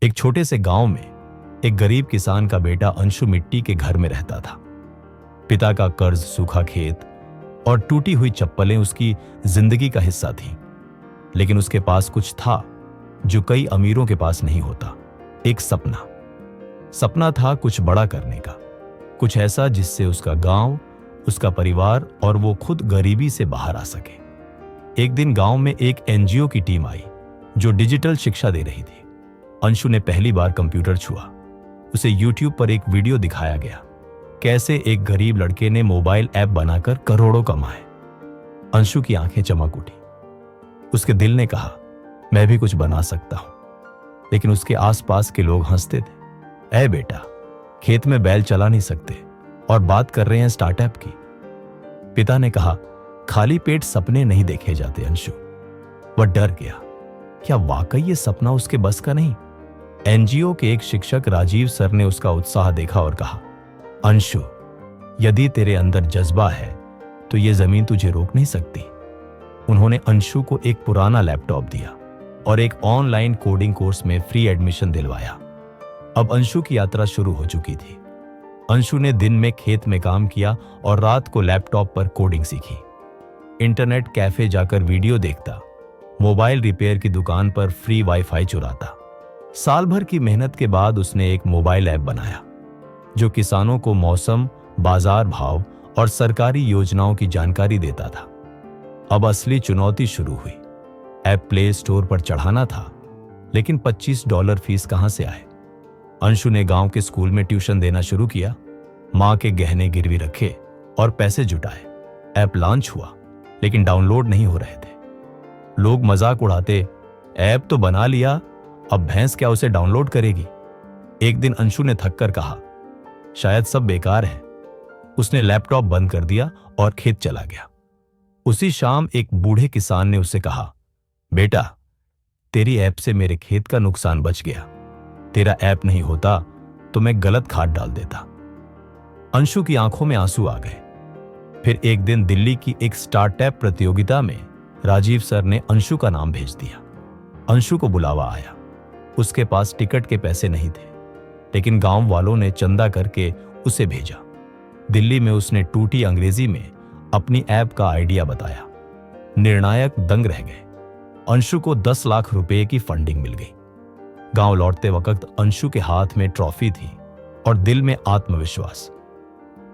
एक छोटे से गांव में एक गरीब किसान का बेटा अंशु मिट्टी के घर में रहता था। पिता का कर्ज, सूखा खेत और टूटी हुई चप्पलें उसकी जिंदगी का हिस्सा थीं। लेकिन उसके पास कुछ था जो कई अमीरों के पास नहीं होता। एक सपना था कुछ बड़ा करने का, कुछ ऐसा जिससे उसका गांव, उसका परिवार और वो खुद गरीबी से बाहर आ सके। एक दिन गांव में एक एनजीओ की टीम आई जो डिजिटल शिक्षा दे रही थी। अंशु ने पहली बार कंप्यूटर छुआ। उसे यूट्यूब पर एक वीडियो दिखाया गया, कैसे एक गरीब लड़के ने मोबाइल ऐप बनाकर करोड़ों कमाए। अंशु की आंखें चमक उठी। उसके दिल ने कहा, मैं भी कुछ बना सकता हूं। लेकिन उसके आसपास के लोग हंसते थे। ऐ बेटा, खेत में बैल चला नहीं सकते और बात कर रहे हैं स्टार्टअप की। पिता ने कहा, खाली पेट सपने नहीं देखे जाते अंशु। वह डर गया। क्या वाकई ये सपना उसके बस का नहीं? एनजीओ के एक शिक्षक राजीव सर ने उसका उत्साह देखा और कहा, अंशु, यदि तेरे अंदर जज्बा है तो ये जमीन तुझे रोक नहीं सकती। उन्होंने अंशु को एक पुराना लैपटॉप दिया और एक ऑनलाइन कोडिंग कोर्स में फ्री एडमिशन दिलवाया। अब अंशु की यात्रा शुरू हो चुकी थी। अंशु ने दिन में खेत में काम किया और रात को लैपटॉप पर कोडिंग सीखी। इंटरनेट कैफे जाकर वीडियो देखता, मोबाइल रिपेयर की दुकान पर फ्री वाईफाई चुराता। साल भर की मेहनत के बाद उसने एक मोबाइल ऐप बनाया जो किसानों को मौसम, बाजार भाव और सरकारी योजनाओं की जानकारी देता था। अब असली चुनौती शुरू हुई। ऐप प्ले स्टोर पर चढ़ाना था, लेकिन $25 फीस कहां से आए? अंशु ने गांव के स्कूल में ट्यूशन देना शुरू किया, मां के गहने गिरवी रखे और पैसे जुटाए। ऐप लॉन्च हुआ, लेकिन डाउनलोड नहीं हो रहे थे। लोग मजाक उड़ाते, ऐप तो बना लिया, अब भैंस क्या उसे डाउनलोड करेगी? एक दिन अंशु ने थककर कहा, शायद सब बेकार है। उसने लैपटॉप बंद कर दिया और खेत चला गया। उसी शाम एक बूढ़े किसान ने उसे कहा, बेटा, तेरी ऐप से मेरे खेत का नुकसान बच गया। तेरा ऐप नहीं होता तो मैं गलत खाद डाल देता। अंशु की आंखों में आंसू आ गए। फिर एक दिन दिल्ली की एक स्टार्टअप प्रतियोगिता में राजीव सर ने अंशु का नाम भेज दिया। अंशु को बुलावा आया। उसके पास टिकट के पैसे नहीं थे, लेकिन गांव वालों ने चंदा करके उसे भेजा। दिल्ली में उसने टूटी अंग्रेजी में अपनी ऐप का आइडिया बताया। निर्णायक दंग रह गए। अंशु को 10 लाख रुपए की फंडिंग मिल गई। गांव लौटते वक्त अंशु के हाथ में ट्रॉफी थी और दिल में आत्मविश्वास।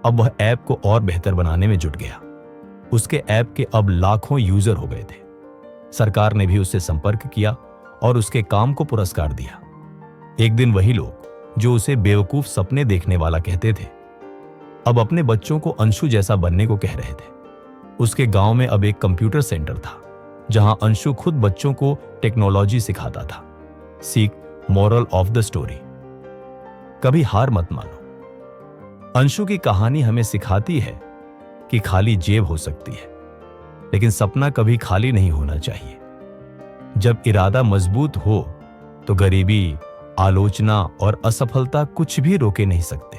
अब वह ऐप को और बेहतर बनाने में जुट गया। उसके ऐप के अब लाखों यूजर हो गए थे। सरकार ने भी उससे संपर्क किया और उसके काम को पुरस्कार दिया। एक दिन वही लोग जो उसे बेवकूफ सपने देखने वाला कहते थे, अब अपने बच्चों को अंशु जैसा बनने को कह रहे थे। उसके गांव में अब एक कंप्यूटर सेंटर था जहां अंशु खुद बच्चों को टेक्नोलॉजी सिखाता था। सीख, मोरल ऑफ द स्टोरी, कभी हार मत मानो। अंशु की कहानी हमें सिखाती है कि खाली जेब हो सकती है, लेकिन सपना कभी खाली नहीं होना चाहिए। जब इरादा मजबूत हो तो गरीबी, आलोचना और असफलता कुछ भी रोके नहीं सकते।